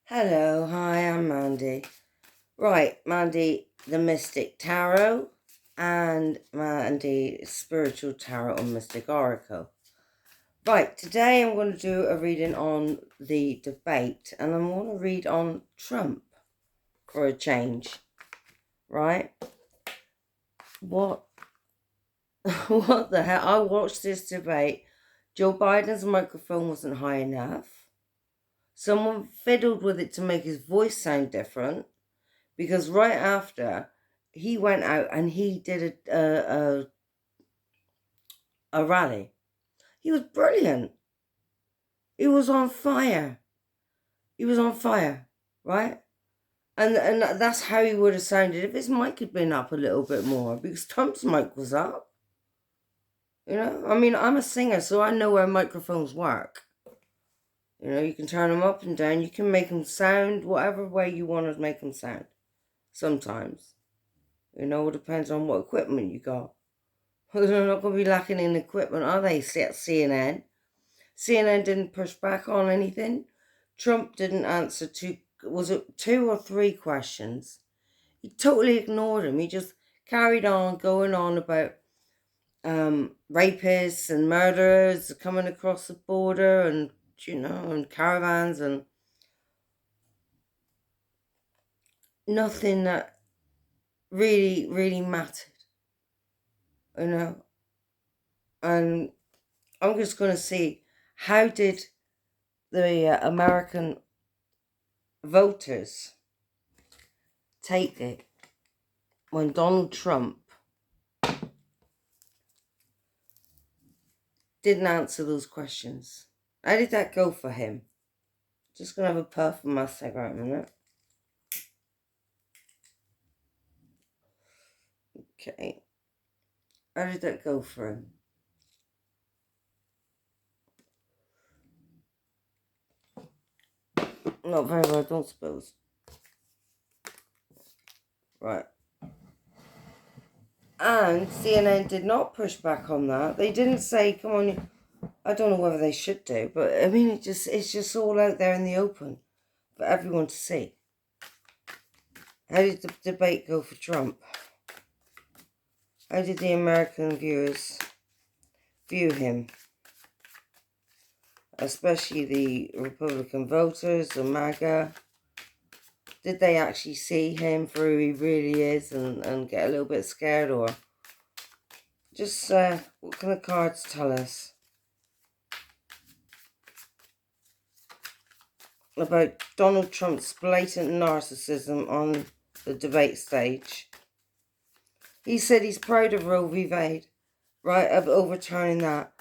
Hello, hi, I'm Mandy. Right, Mandy, the Mystic Tarot, and Mandy, Spiritual Tarot and Mystic Oracle. Right, today I'm going to do a reading on the debate, and I'm going to read on Trump for a change. Right? What? What the hell? I watched this debate. Joe Biden's microphone wasn't high enough. Someone fiddled with it to make his voice sound different. Because right after he went out and he did a rally, he was brilliant. He was on fire. He was on fire, right? And that's how he would have sounded if his mic had been up a little bit more, because Trump's mic was up. You know, I mean, I'm a singer, so I know where microphones work. You know, you can turn them up and down. You can make them sound whatever way you want to make them sound. Sometimes, you know, it depends on what equipment you got. They're not going to be lacking in equipment, are they? CNN. CNN didn't push back on anything. Trump didn't answer was it 2 or 3 questions? He totally ignored him. He just carried on going on about rapists and murderers coming across the border and, you know, and caravans and nothing that really, really mattered, you know. And I'm just going to see, how did the American voters take it when Donald Trump didn't answer those questions? How did that go for him? Just gonna have a puff of my cigarette a minute. Okay. How did that go for him? Not very well, I don't suppose. Right. And CNN did not push back on that. They didn't say, come on, I don't know whether they should do, but I mean, it's just all out there in the open for everyone to see. How did the debate go for Trump? How did the American viewers view him? Especially the Republican voters, the MAGA. Did they actually see him for who he really is and get a little bit scared? Or just, what can the cards tell us about Donald Trump's blatant narcissism on the debate stage? He said he's proud of Roe v. Wade, right, of overturning that.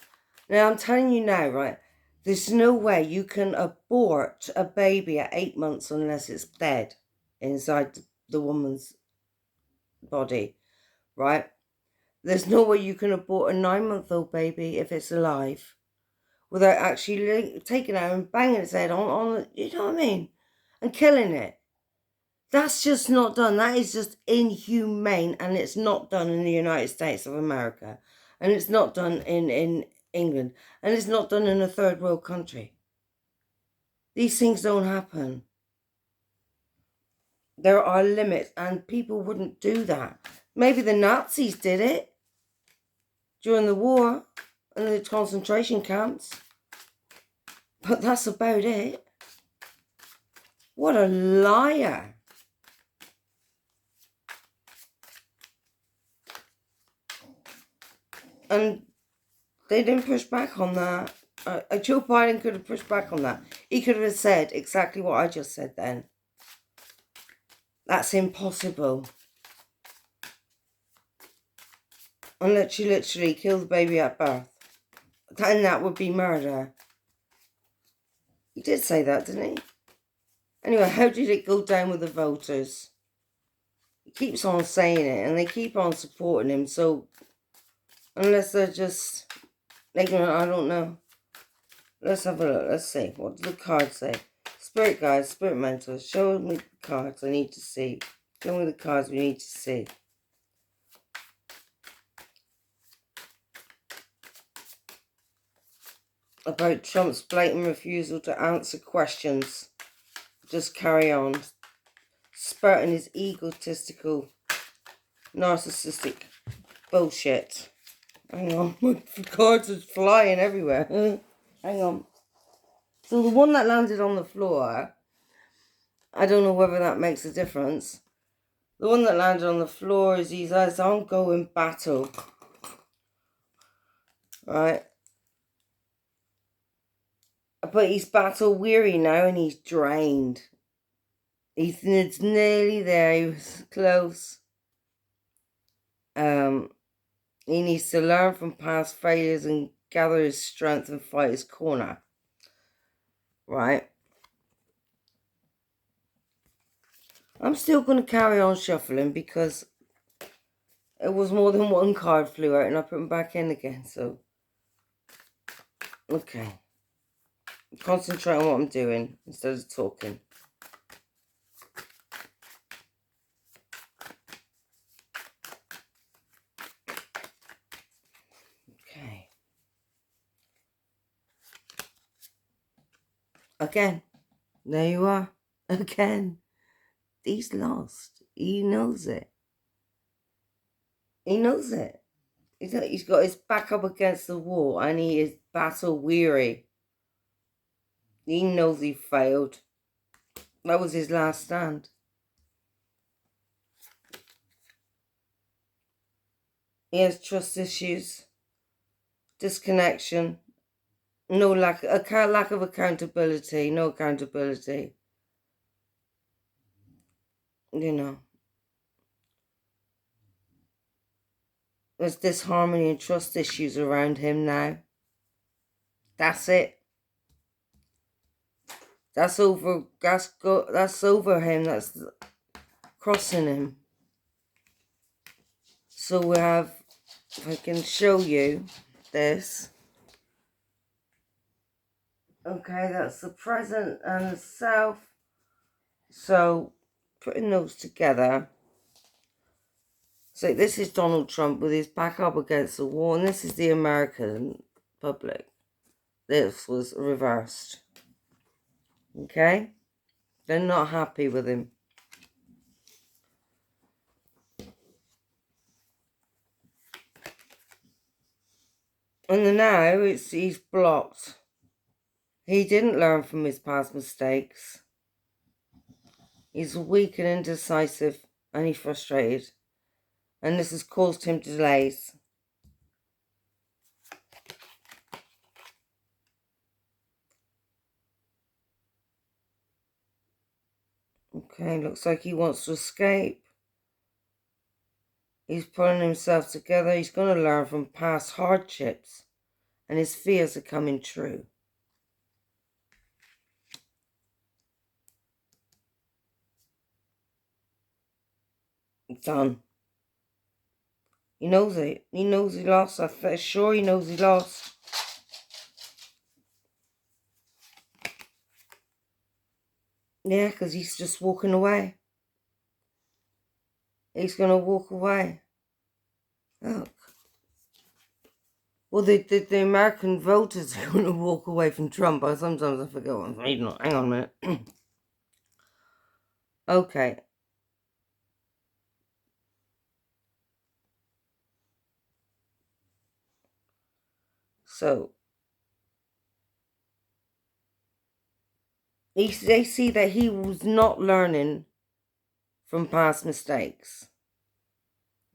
Now, I'm telling you now, right, there's no way you can abort a baby at 8 months unless it's dead inside the woman's body, right? There's no way you can abort a 9-month-old baby if it's alive without actually taking it out and banging its head on, you know what I mean? And killing it. That's just not done. That is just inhumane, and it's not done in the United States of America. And it's not done in England. And it's not done in a third world country. These things don't happen. There are limits, and people wouldn't do that. Maybe the Nazis did it during the war and the concentration camps. But that's about it. What a liar. And they didn't push back on that. Joe Biden could have pushed back on that. He could have said exactly what I just said then. That's impossible. Unless you literally kill the baby at birth. Then that would be murder. He did say that, didn't he? Anyway, how did it go down with the voters? He keeps on saying it, and they keep on supporting him, so unless they're just ignorant, I don't know. Let's have a look. Let's see. What do the cards say? Spirit guides, spirit mentors, show me the cards I need to see. Show me the cards we need to see. About Trump's blatant refusal to answer questions just carry on spurting his egotistical, narcissistic bullshit. Hang on, my cards are flying everywhere. Hang on. So the one that landed on the floor, I don't know whether that makes a difference. The one that landed on the floor is his ongoing battle. Right? But he's battle weary now and he's drained. It's nearly there. He was close. He needs to learn from past failures and gather his strength and fight his corner. Right? I'm still going to carry on shuffling because it was more than one card flew out and I put them back in again. So, okay. Concentrate on what I'm doing instead of talking. Okay. Again. There you are. Again. He's lost. He knows it. He knows it. He's got his back up against the wall and he is battle weary. He knows he failed. That was his last stand. He has trust issues, disconnection, lack of accountability, no accountability. You know. There's disharmony and trust issues around him now. That's it. That's over. That's over him. That's crossing him. So we have. If I can show you this. Okay, that's the present and the self. So putting those together. So this is Donald Trump with his back up against the wall, and this is the American public. This was reversed. Okay? They're not happy with him. And now he's blocked. He didn't learn from his past mistakes. He's weak and indecisive, and he's frustrated. And this has caused him delays. Okay, looks like he wants to escape. He's pulling himself together. He's going to learn from past hardships. And his fears are coming true. Done. He knows it. He knows he lost. I'm sure he knows he lost. Yeah, because he's just walking away. He's going to walk away. Look. Well, the American voters are going to walk away from Trump. Sometimes I forget what I'm reading. Hang on a minute. Okay. So, they see that he was not learning from past mistakes.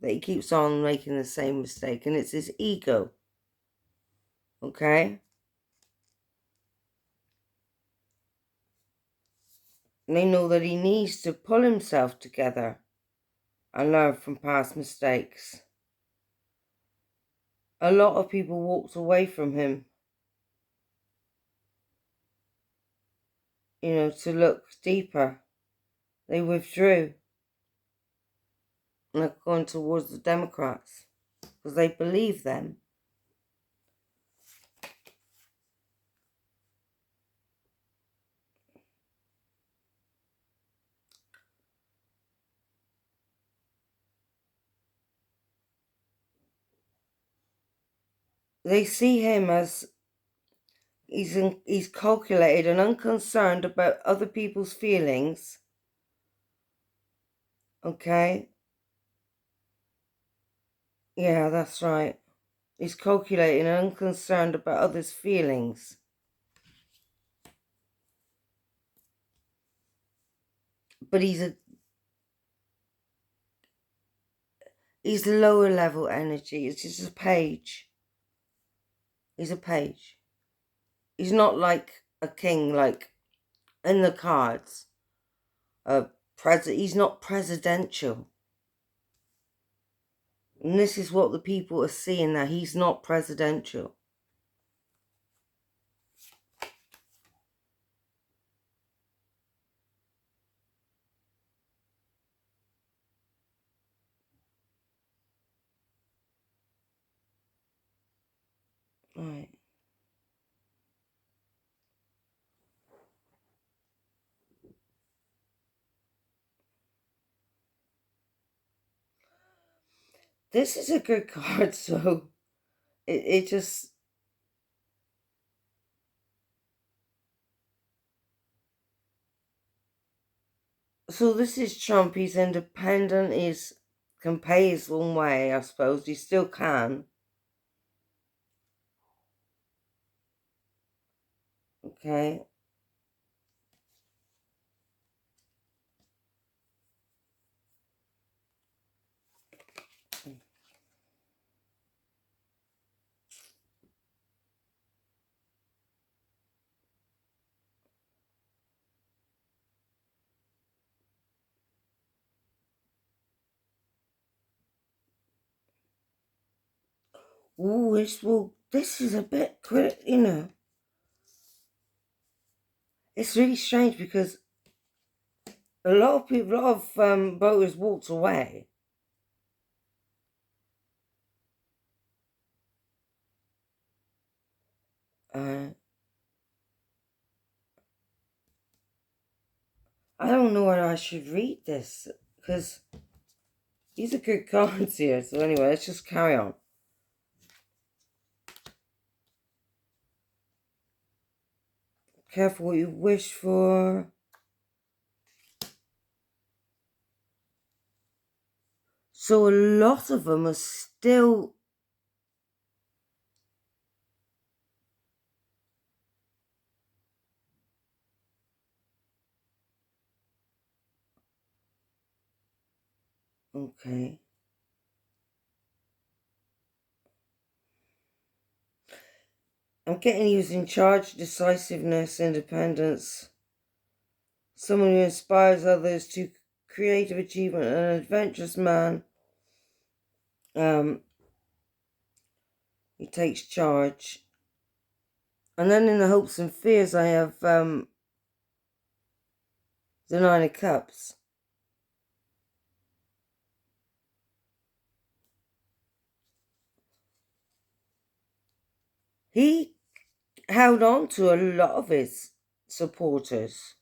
That he keeps on making the same mistake. And it's his ego. Okay? And they know that he needs to pull himself together and learn from past mistakes. A lot of people walked away from him, to look deeper. They withdrew and are going towards the Democrats because they believe them. They see him as He's calculated and unconcerned about other people's feelings. Okay? Yeah, that's right. He's calculating and unconcerned about others' feelings. But he's lower level energy. It's just a page. He's a page. He's not like a king, like in the cards. He's not presidential. And this is what the people are seeing, that he's not presidential. Right. This is a good card, so it just... So this is Trump. He's independent. Can pay his own way, I suppose. He still can. Okay. Ooh, this is a bit critical, It's really strange because a lot of voters walked away. I don't know whether I should read this because these are good cards here. So anyway, let's just carry on. Careful what you wish for. So a lot of them are still... Okay. I'm getting he was in charge, decisiveness, independence. Someone who inspires others to creative achievement, an adventurous man. He takes charge. And then in the hopes and fears, I have the Nine of Cups. He held on to a lot of his supporters.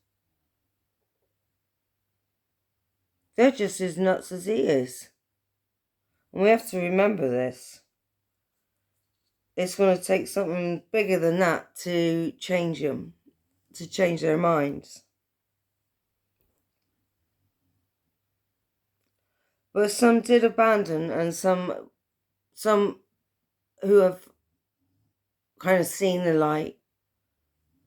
They're just as nuts as he is. And we have to remember this. It's going to take something bigger than that to change them, to change their minds. But some did abandon, and some who have kind of seen the light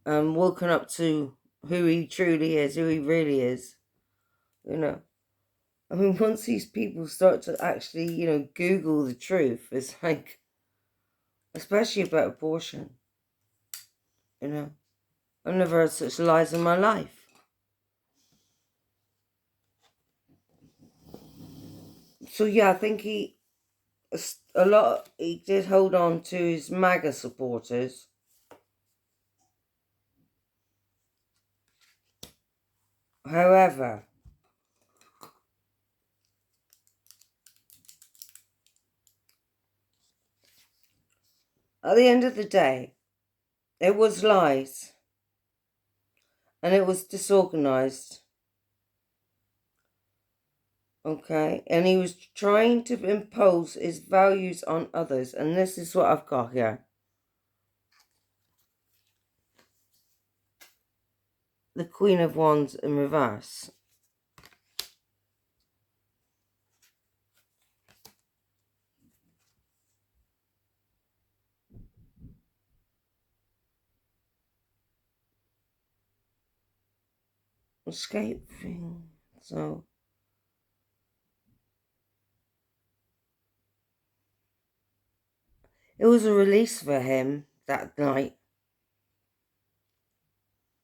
and woken up to who he truly is, who he really is. I mean, once these people start to actually, Google the truth, it's like, especially about abortion, I've never heard such lies in my life. So yeah, I think he did hold on to his MAGA supporters. However, at the end of the day, it was lies. And it was disorganized. Okay? And he was trying to impose his values on others. And this is what I've got here. the Queen of Wands in reverse. Escaping. So it was a release for him that night.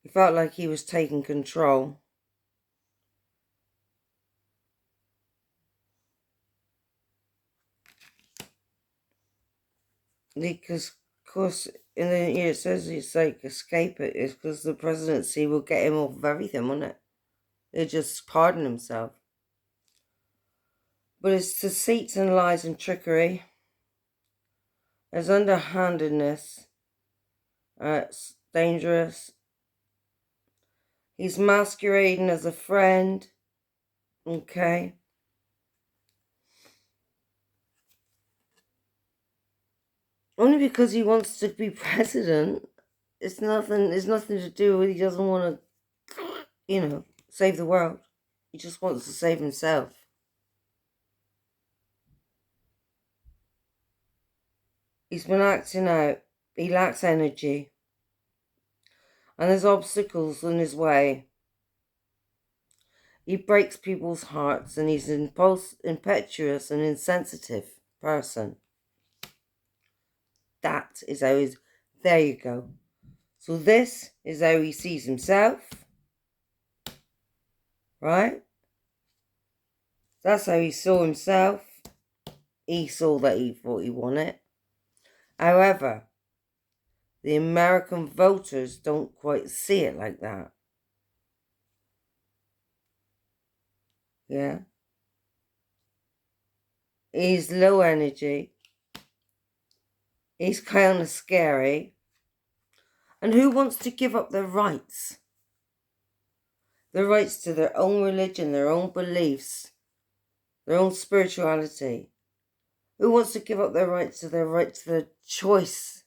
He felt like he was taking control. Because, of course, in the it says it's like escape it. It's because the presidency will get him off of everything, won't it? He'll just pardon himself. But it's deceit and lies and trickery. There's underhandedness. It's dangerous. He's masquerading as a friend. Okay. Only because he wants to be president. It's nothing to do with he doesn't want to, save the world. He just wants to save himself. He's been acting out. He lacks energy. And there's obstacles in his way. He breaks people's hearts and he's an impetuous and insensitive person. That is how he's... There you go. So this is how he sees himself. Right? That's how he saw himself. He saw that he thought he won it. However, the American voters don't quite see it like that. Yeah? He's low energy. He's kind of scary. And who wants to give up their rights? Their rights to their own religion, their own beliefs, their own spirituality. Who wants to give up their rights to their choice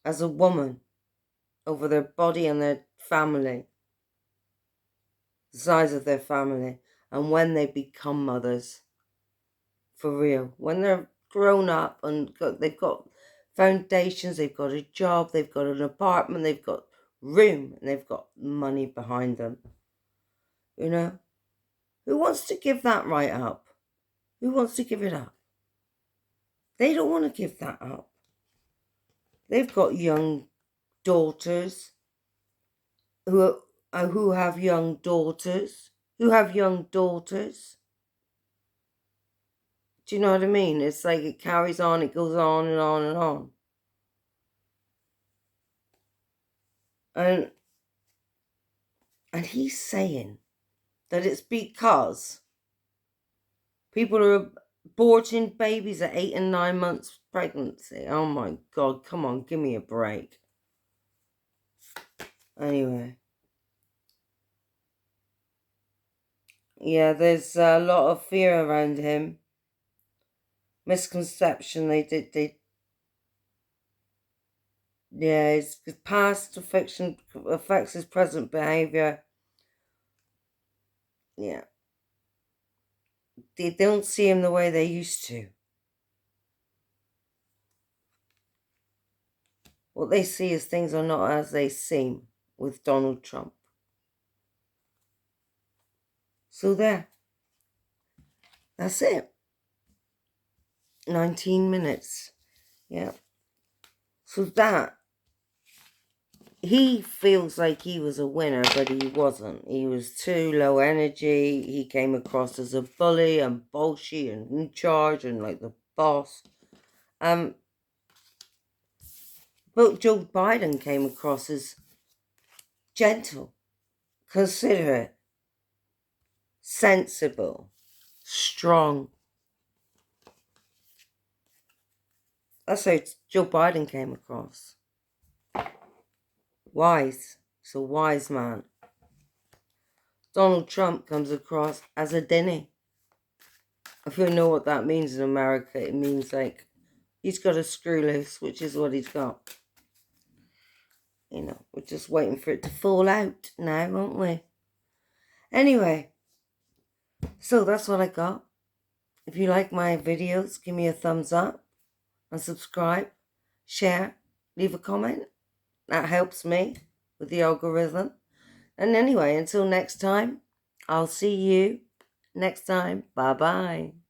as a woman over their body and their family, the size of their family, and when they become mothers, for real, when they're grown up and they've got foundations, they've got a job, they've got an apartment, they've got room, and they've got money behind them. Who wants to give that right up? Who wants to give it up? They don't want to give that up. They've got young daughters who have young daughters. Do you know what I mean? It's like it carries on, it goes on and on and on. And he's saying that it's because people are aborting babies at 8 and 9 months pregnancy. Oh my God, come on, give me a break. Anyway. Yeah, there's a lot of fear around him. Misconception, yeah, his past affection affects his present behavior. Yeah. They don't see him the way they used to. What they see is things are not as they seem with Donald Trump. So there. That's it. 19 minutes. Yeah. So that, he feels like he was a winner, but he wasn't. He was too low energy. He came across as a bully and bolshy and in charge and like the boss. But Joe Biden came across as gentle, considerate, sensible, strong. That's how Joe Biden came across. Wise. He's a wise man. Donald Trump comes across as a dinny. If you know what that means in America, it means like he's got a screw loose, which is what he's got. You know, we're just waiting for it to fall out now, aren't we? Anyway, so that's what I got. If you like my videos, give me a thumbs up and subscribe, share, leave a comment. That helps me with the algorithm. And anyway, until next time, I'll see you next time. Bye-bye.